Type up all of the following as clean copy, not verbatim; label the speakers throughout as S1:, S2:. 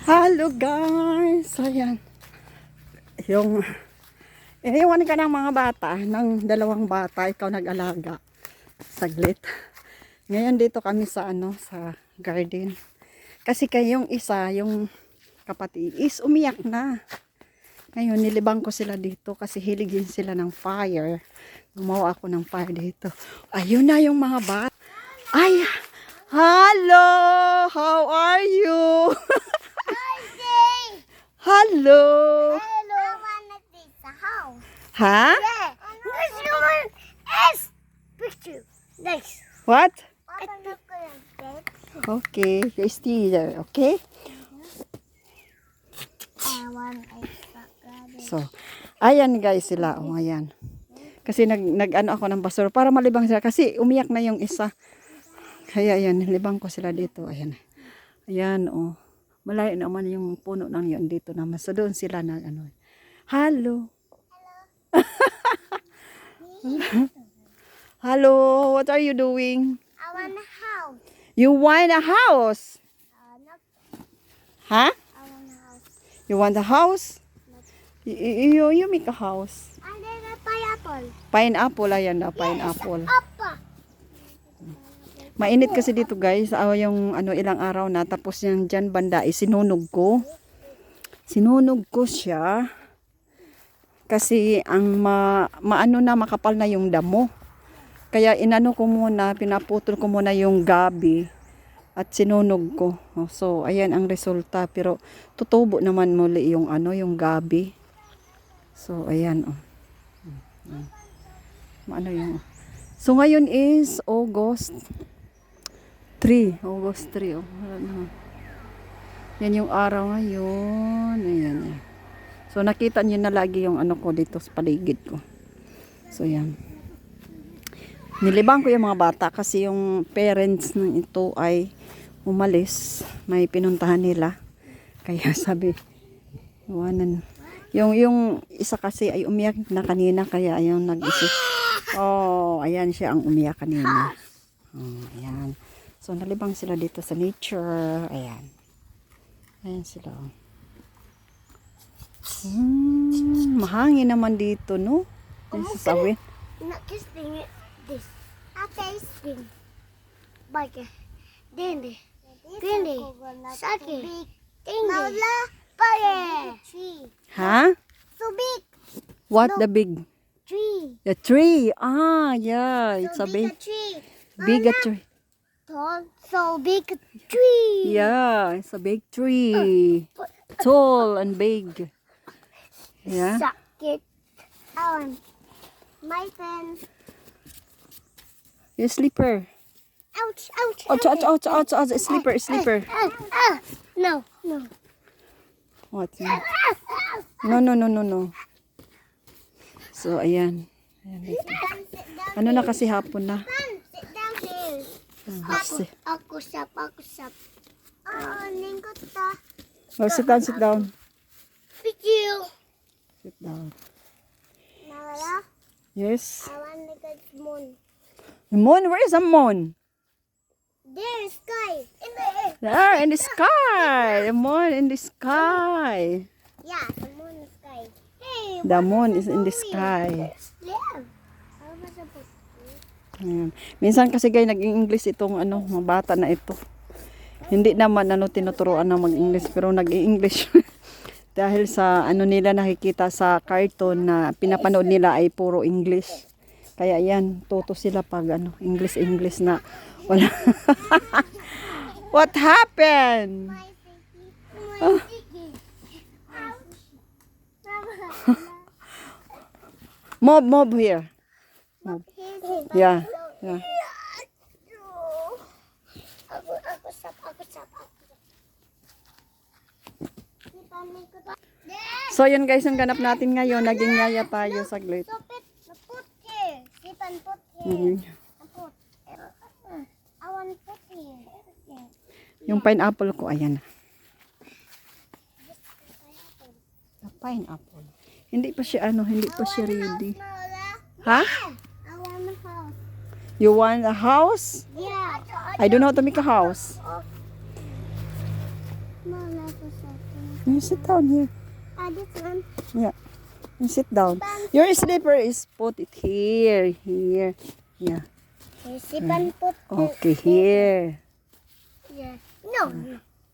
S1: Hello guys! Ayan. Iniwan ka ng mga bata, ng dalawang bata, ikaw nag-alaga. Saglit. Ngayon dito kami sa sa garden. Kasi kayong isa, yung kapatid is umiyak na. Ngayon nilibang ko sila dito kasi hiligin sila ng fire. Gumawa ako ng fire dito. Ayun na yung mga bata. Ay! Hello! How are you? Hello!
S2: Hello. I wanna take the house.
S1: Ha?
S2: Yeah. This one is picture. Next.
S1: What?
S2: Open up your bed.
S1: Okay, you stay there, okay?
S2: I want a chocolate.
S1: So, ayan guys sila, ayan. Kasi nag-ano ako ng basura para malibang sila kasi umiyak na yung isa. Kaya ayan, libang ko sila dito, ayan. Ayan, oh. Malayo naman yung puno ng yun dito naman. So doon sila na Hello. Hello, what are you doing?
S2: I want a house.
S1: You want a house?
S2: No,
S1: Huh?
S2: I want a house.
S1: You want a house? You make a house.
S2: And then a pineapple.
S1: Pineapple, ayan na, pineapple.
S2: Appa.
S1: Mainit kasi dito guys, yung ilang araw na, tapos yung dyan banda, sinunog ko. Sinunog ko siya. Kasi ang makapal na yung damo. Kaya inano ko muna, pinaputol ko muna yung gabi. At sinunog ko. So, ayan ang resulta. Pero, tutubo naman muli yung yung gabi. So, ayan So, ngayon is August 3. August 3. Yan yung araw ngayon. Ayan. So, nakita nyo na lagi yung ko dito sa paligid ko. So, yan. Nilibang ko yung mga bata kasi yung parents ng ito ay umalis. May pinuntahan nila. Kaya sabi, iwanan. Yung isa kasi ay umiyak na kanina kaya ayun nag-isip. Oh, ayan siya ang umiyak kanina. Oh, ayan. So, nalibang sila dito sa nature. Ayan. Ayan sila. Mahangin naman dito, no? This is a wind.
S2: Not kissing it. This. I tasting. Bike. Dindi. Dindi. Saki. Dindi. Naula. Pare. Tree.
S1: Ha?
S2: So big.
S1: What
S2: No.
S1: the big?
S2: Tree.
S1: The tree. Ah, yeah. It's
S2: So
S1: a big,
S2: tree.
S1: big tree.
S2: Tall. So big tree.
S1: Yeah, it's a big tree. Tall and big. Yeah.
S2: Suck it. My pen.
S1: Your slipper.
S2: Ouch, ouch,
S1: Ouch, ouch, ouch, ouch, ouch. Slipper, slipper.
S2: No, no.
S1: What? No, no, no, no, no. So, ayan. Ayan dito.
S2: Sit down.
S1: Ano na kasi hapon na.
S2: Sit down here.
S1: Kasi.
S2: Ako sap. Lingkot ta.
S1: Oh, sit down, sit down.
S2: Video.
S1: Sit down.
S2: Nala,
S1: Yes.
S2: I want to get moon.
S1: The moon, where is the moon?
S2: There, sky. In the air.
S1: There, in the sky. The moon in the sky.
S2: Yeah, the moon is sky. Hey,
S1: The moon is in the sky.
S2: yeah. How was the book?
S1: Ayan. Minsan kasi guys, nag-English itong mga bata na ito. Hindi naman tinuturuan na mag-English, pero nag-English. Dahil sa nila nakikita sa cartoon na pinapanood nila ay puro English. Kaya yan, tuto sila pag English na wala. What happened?
S2: My sticky. Ouch.
S1: Mob here. Yeah. Yeah.
S2: Ako sap.
S1: So yun guys, ang ganap natin ngayon, naging yaya tayo saglit.
S2: So put here. Sipan put
S1: Mhm.
S2: here. Put. I want put here.
S1: Yung pineapple ko, ayan. Pineapple. Hindi pa siya ready. Ha?
S2: I want a house.
S1: You want a house?
S2: Yeah.
S1: I don't know how to make a house.
S2: Mama,
S1: You sit down here.
S2: This one.
S1: Yeah. You sit down. Your slipper is put it here. Here. Yeah.
S2: Sipan put.
S1: Okay, here.
S2: Yeah. No.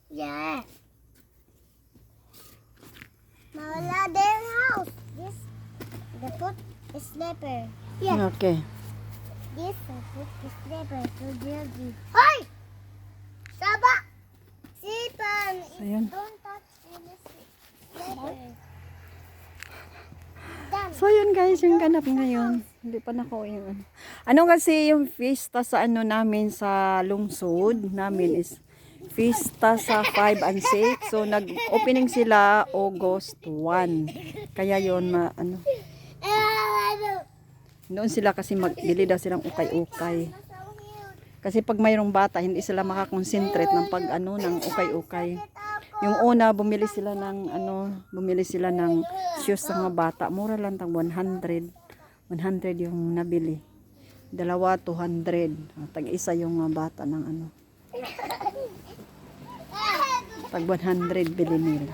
S2: Yeah. Mawala their house. This. The foot is slipper. Yeah.
S1: Okay.
S2: This the foot is slipper. So dirty. Hoy! Saba! Sipan!
S1: Ayan.
S2: Don't touch this slipper. Done.
S1: So yun guys, yung ganap ngayon. Hindi pa nako yung ano. Ano kasi yung fiesta sa ano namin sa lungsod namin is fiesta sa 5 and 6. So nag-opening sila August 1. Kaya yun ano. Noon sila kasi magbili daw silang ukay-ukay. Kasi pag mayroong bata, hindi sila makakonsentrate ng pag ano ng ukay-ukay. Yung una bumili sila ng shoes sa mga bata. Mura lang tang 100. 100 yung nabili. Dalawa 200. Tag-isa yung mga bata ng ano. Tag 100 bili nila.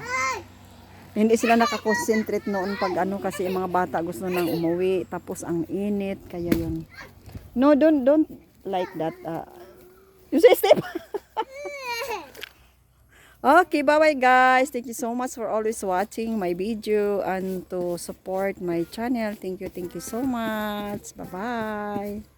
S1: Hindi sila nakakonsentrate noon pag ano kasi yung mga bata gusto nang umuwi tapos ang init kaya yun. No, don't like that. You say step. Okay, bye-bye guys. Thank you so much for always watching my video and to support my channel. Thank you so much. Bye-bye.